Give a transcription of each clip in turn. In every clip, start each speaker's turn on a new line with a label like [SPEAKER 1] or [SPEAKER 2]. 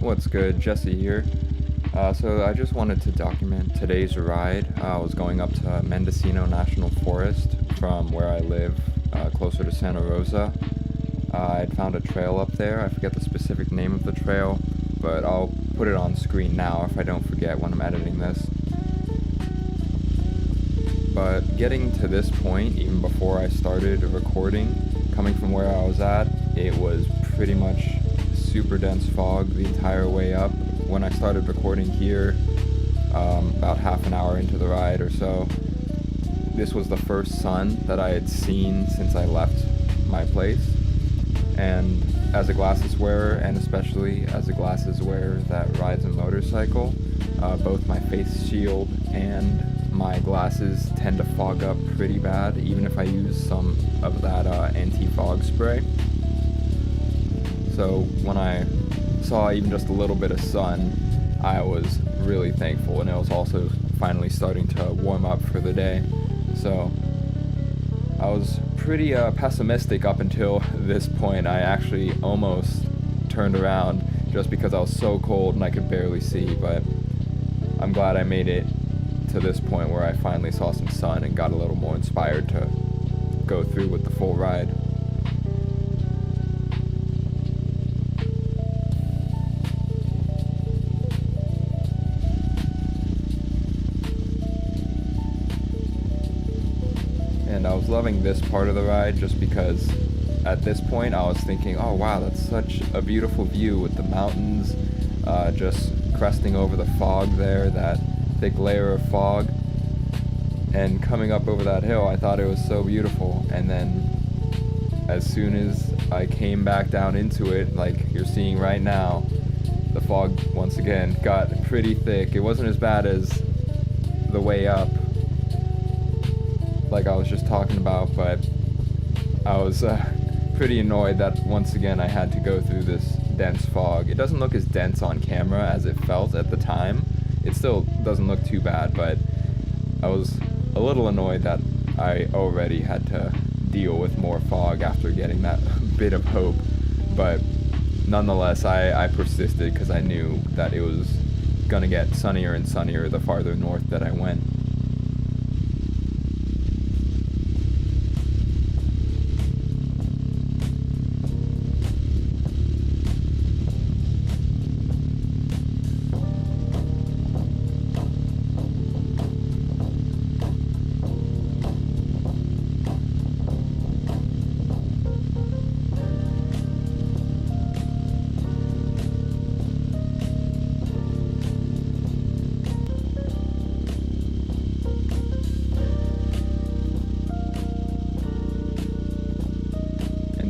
[SPEAKER 1] What's good? Jesse here. So I just wanted to document today's ride. I was going up to Mendocino National Forest from where I live, closer to Santa Rosa. I'd found a trail up there. I forget the specific name of the trail, but I'll put it on screen now if I don't forget when I'm editing this. But getting to this point, even before I started recording, coming from where I was at, it was pretty much super dense fog the entire way up. When I started recording here, about half an hour into the ride or so, this was the first sun that I had seen since I left my place. And as a glasses wearer, and especially as a glasses wearer that rides a motorcycle, both my face shield and my glasses tend to fog up pretty bad, even if I use some of that anti-fog spray. So when I saw even just a little bit of sun, I was really thankful, and it was also finally starting to warm up for the day. So I was pretty pessimistic up until this point. I actually almost turned around just because I was so cold and I could barely see, but I'm glad I made it to this point where I finally saw some sun and got a little more inspired to go through with the full ride. And I was loving this part of the ride just because at this point I was thinking, oh wow, that's such a beautiful view with the mountains just cresting over the fog there, that thick layer of fog, and coming up over that hill. I thought it was so beautiful, and then as soon as I came back down into it, like you're seeing right now, the fog once again got pretty thick. It wasn't as bad as the way up, like I was just talking about, but I was pretty annoyed that once again I had to go through this dense fog. It doesn't look as dense on camera as it felt at the time. It still doesn't look too bad, but I was a little annoyed that I already had to deal with more fog after getting that bit of hope. But nonetheless, I persisted because I knew that it was gonna get sunnier and sunnier the farther north that I went.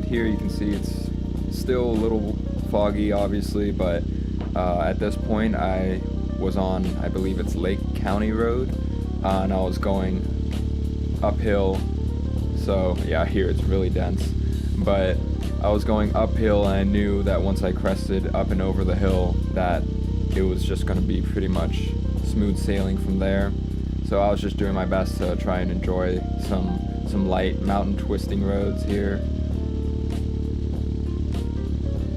[SPEAKER 1] Here you can see it's still a little foggy, obviously, but at this point I was on, I believe it's Lake County Road, and I was going uphill. So yeah, here it's really dense, but I was going uphill, and I knew that once I crested up and over the hill that it was just going to be pretty much smooth sailing from there. So I was just doing my best to try and enjoy some light mountain twisting roads here.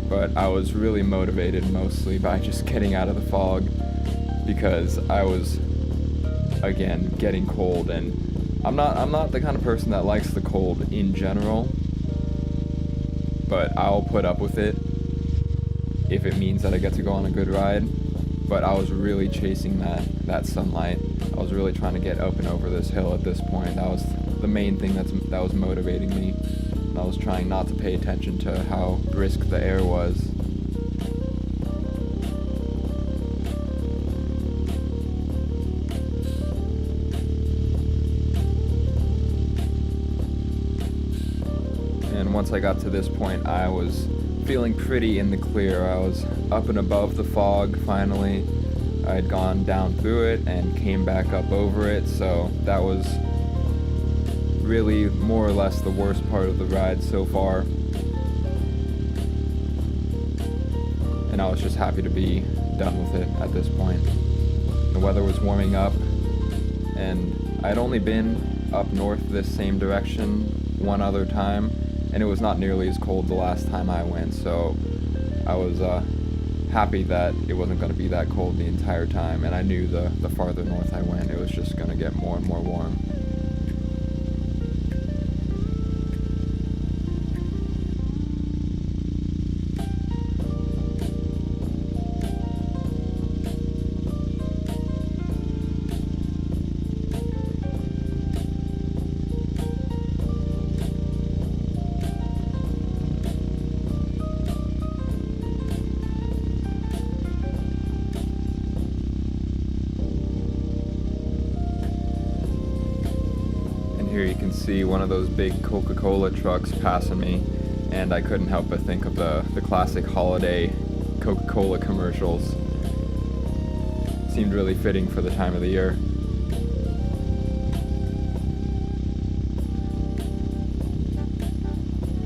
[SPEAKER 1] But I was really motivated mostly by just getting out of the fog, because I was, again, getting cold, and I'm not the kind of person that likes the cold in general, but I'll put up with it if it means that I get to go on a good ride. But I was really chasing that sunlight. I was really trying to get up and over this hill at this point. That was the main thing that was motivating me. I was trying not to pay attention to how brisk the air was. And once I got to this point, I was feeling pretty in the clear. I was up and above the fog finally. I had gone down through it and came back up over it, so that was really more or less the worst part of the ride so far. And I was just happy to be done with it at this point. The weather was warming up, and I'd only been up north this same direction one other time, and it was not nearly as cold the last time I went, so I was happy that it wasn't going to be that cold the entire time, and I knew the farther north I went, it was just going to get more and more warm. Here you can see one of those big Coca-Cola trucks passing me, and I couldn't help but think of the classic holiday Coca-Cola commercials. Seemed really fitting for the time of the year.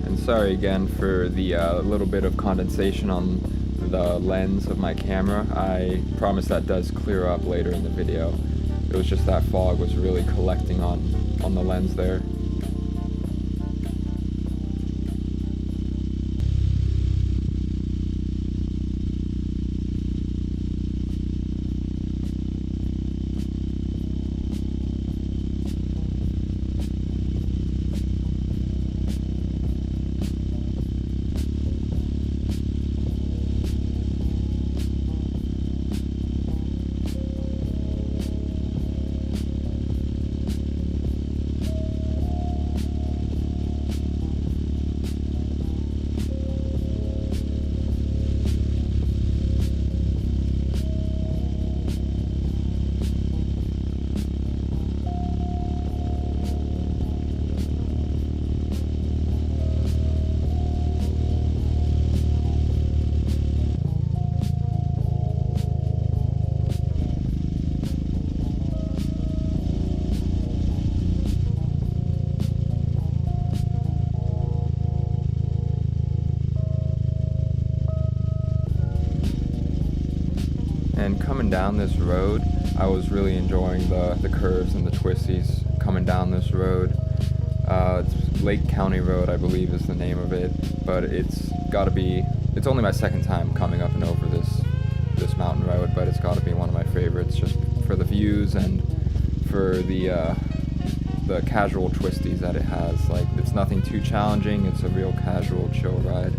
[SPEAKER 1] And sorry again for the little bit of condensation on the lens of my camera. I promise that does clear up later in the video. It was just that fog was really collecting on the lens there. And coming down this road, I was really enjoying the curves and the twisties coming down this road. It's Lake County Road, I believe is the name of it, but it's only my second time coming up and over this mountain road, but it's got to be one of my favorites just for the views and for the casual twisties that it has. Like, it's nothing too challenging, it's a real casual, chill ride.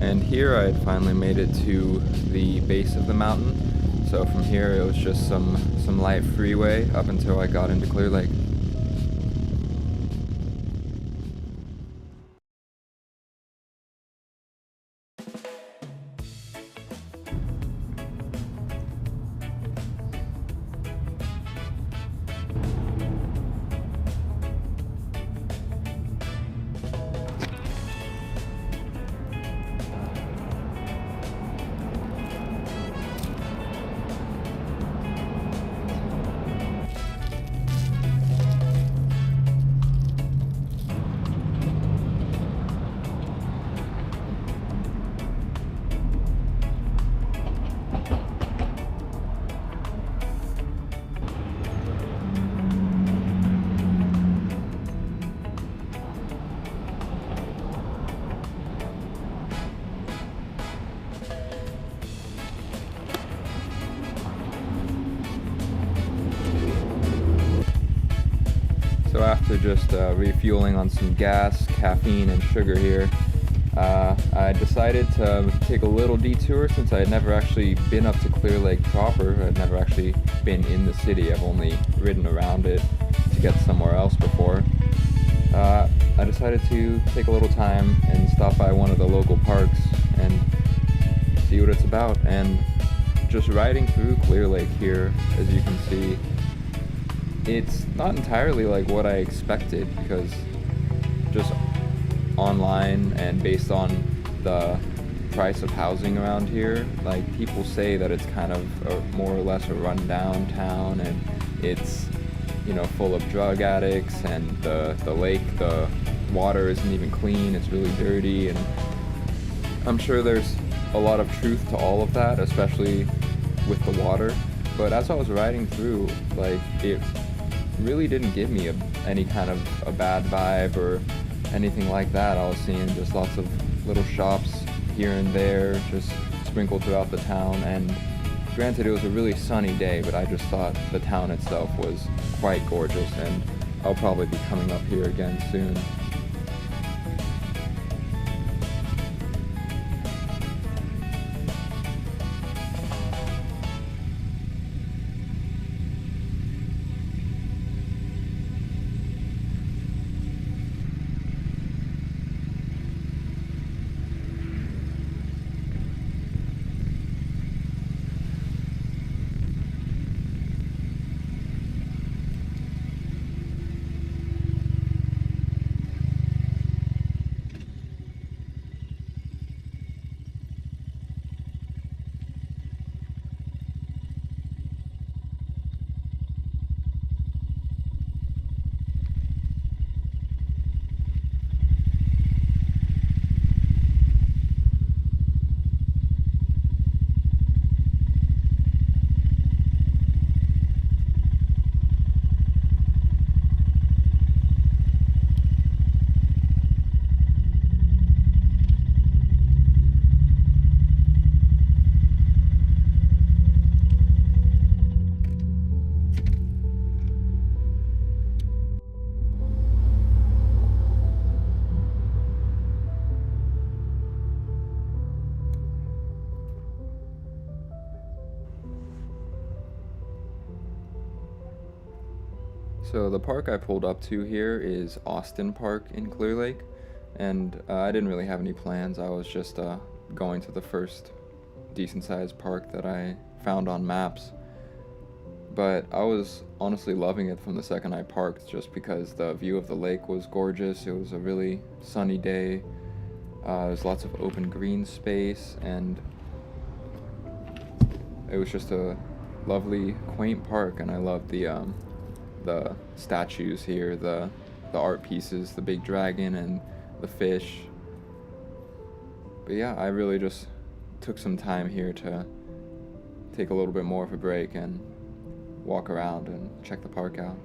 [SPEAKER 1] And here I had finally made it to the base of the mountain. So from here it was just some light freeway up until I got into Clear Lake. So after just refueling on some gas, caffeine, and sugar here, I decided to take a little detour since I had never actually been up to Clear Lake proper. I'd never actually been in the city. I've only ridden around it to get somewhere else before. I decided to take a little time and stop by one of the local parks and see what it's about. And just riding through Clear Lake here, as you can see, it's not entirely like what I expected, because just online and based on the price of housing around here, like, people say that it's kind of more or less a rundown town, and it's, you know, full of drug addicts, and the lake, the water isn't even clean, it's really dirty, and I'm sure there's a lot of truth to all of that, especially with the water. But as I was riding through, like, it really didn't give me a any kind of a bad vibe or anything like that. I was seeing just lots of little shops here and there, just sprinkled throughout the town. And granted, it was a really sunny day, but I just thought the town itself was quite gorgeous, and I'll probably be coming up here again soon. So the park I pulled up to here is Austin Park in Clear Lake, and I didn't really have any plans. I was just going to the first decent-sized park that I found on maps. But I was honestly loving it from the second I parked, just because the view of the lake was gorgeous. It was a really sunny day. There's lots of open green space, and it was just a lovely, quaint park, and I loved the statues here, the art pieces, the big dragon and the fish. But yeah, I really just took some time here to take a little bit more of a break and walk around and check the park out.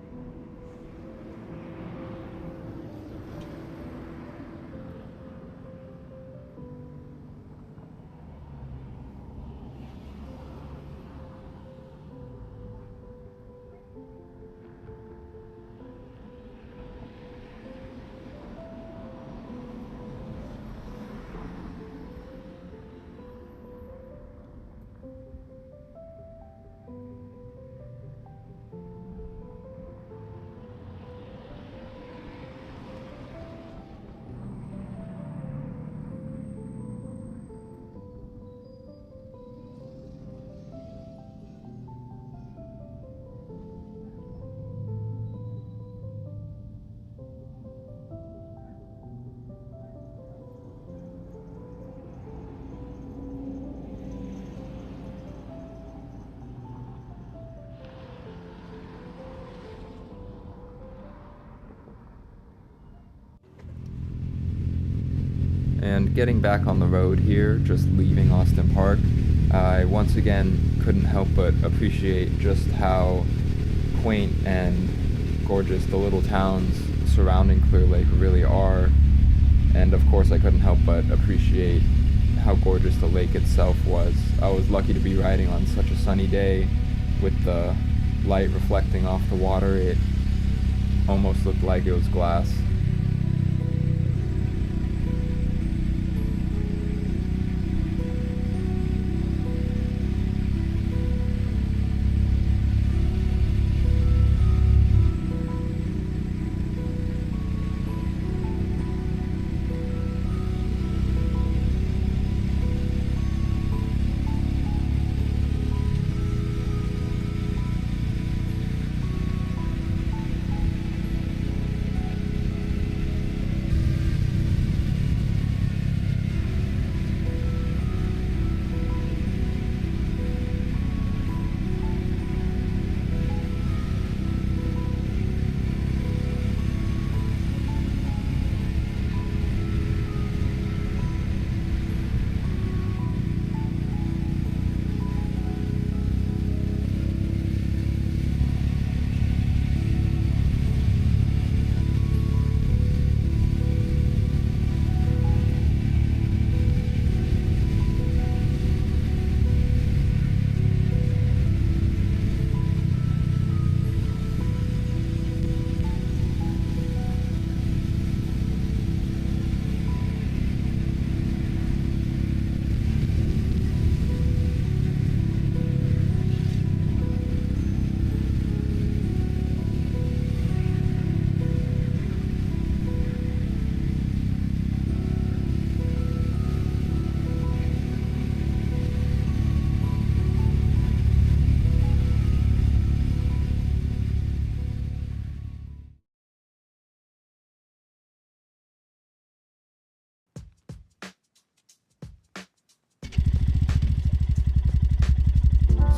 [SPEAKER 1] And getting back on the road here, just leaving Austin Park, I once again couldn't help but appreciate just how quaint and gorgeous the little towns surrounding Clear Lake really are. And of course I couldn't help but appreciate how gorgeous the lake itself was. I was lucky to be riding on such a sunny day with the light reflecting off the water. It almost looked like it was glass.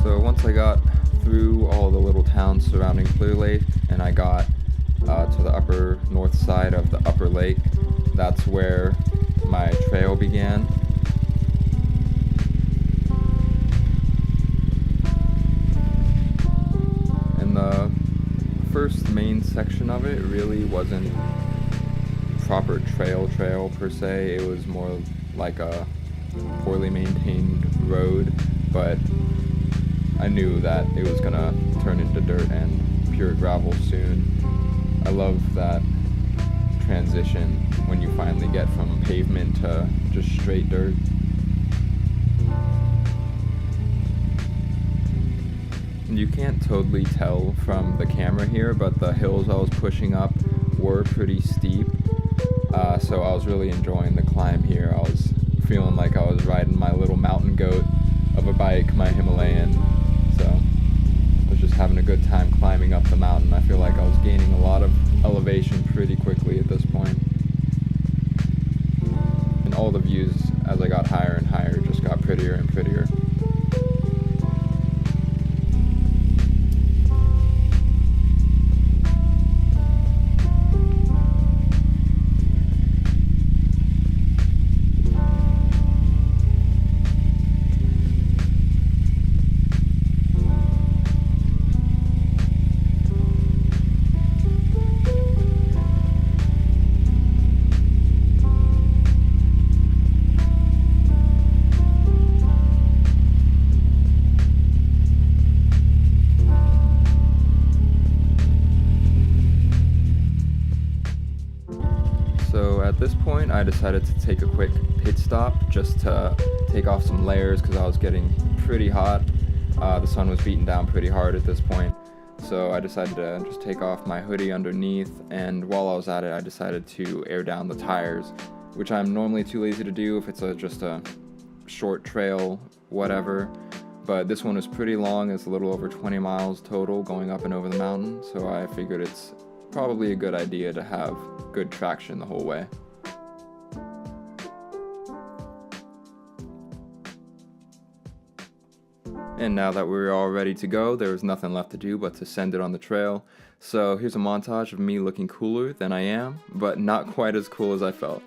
[SPEAKER 1] So once I got through all the little towns surrounding Clear Lake and I got to the upper north side of the upper lake, that's where my trail began. And the first main section of it really wasn't proper trail per se. It was more like a poorly maintained road, but I knew that it was gonna turn into dirt and pure gravel soon. I love that transition when you finally get from pavement to just straight dirt. And you can't totally tell from the camera here, but the hills I was pushing up were pretty steep, so I was really enjoying the climb here. I was feeling like I was riding my little mountain goat of a bike, my Himalayan, so I was just having a good time climbing up the mountain. I feel like I was gaining a lot of elevation pretty quickly at this point. And all the views as I got higher and higher just got prettier and prettier. So at this point, I decided to take a quick pit stop just to take off some layers because I was getting pretty hot. The sun was beating down pretty hard at this point. So I decided to just take off my hoodie underneath, and while I was at it, I decided to air down the tires, which I'm normally too lazy to do if it's just a short trail, whatever. But this one was pretty long. It's a little over 20 miles total going up and over the mountain, so I figured it's probably a good idea to have good traction the whole way. And now that we're all ready to go, there was nothing left to do but to send it on the trail. So here's a montage of me looking cooler than I am, but not quite as cool as I felt.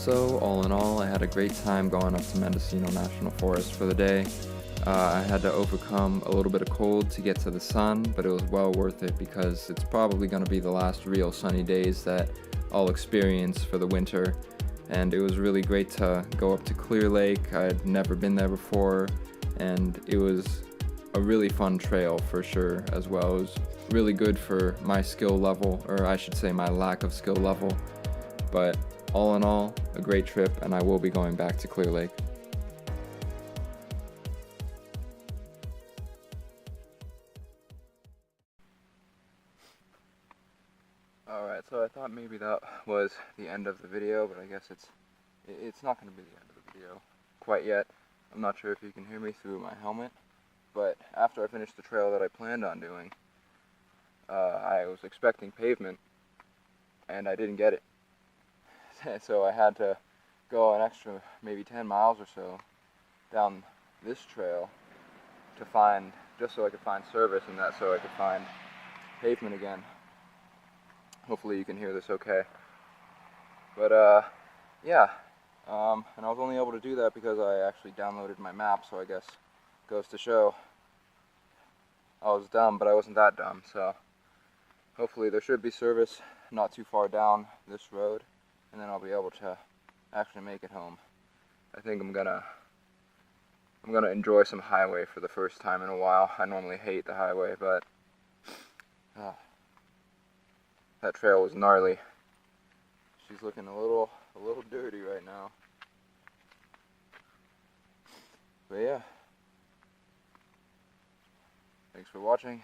[SPEAKER 1] So, all in all, I had a great time going up to Mendocino National Forest for the day. I had to overcome a little bit of cold to get to the sun, but it was well worth it because it's probably going to be the last real sunny days that I'll experience for the winter. And it was really great to go up to Clear Lake. I'd never been there before, and it was a really fun trail for sure as well. It was really good for my skill level, or I should say my lack of skill level. But all in all, a great trip, and I will be going back to Clear Lake. Alright, so I thought maybe that was the end of the video, but I guess it's not going to be the end of the video quite yet. I'm not sure if you can hear me through my helmet, but after I finished the trail that I planned on doing, I was expecting pavement, and I didn't get it. So I had to go an extra maybe 10 miles or so down this trail to find, just so I could find service and that, so I could find pavement again. Hopefully you can hear this okay. But yeah, and I was only able to do that because I actually downloaded my map, so I guess it goes to show I was dumb, but I wasn't that dumb. So hopefully there should be service not too far down this road, and then I'll be able to actually make it home. I think I'm gonna enjoy some highway for the first time in a while. I normally hate the highway, but that trail was gnarly. She's looking a little dirty right now. But yeah. Thanks for watching.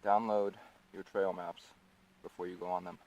[SPEAKER 1] Download your trail maps before you go on them.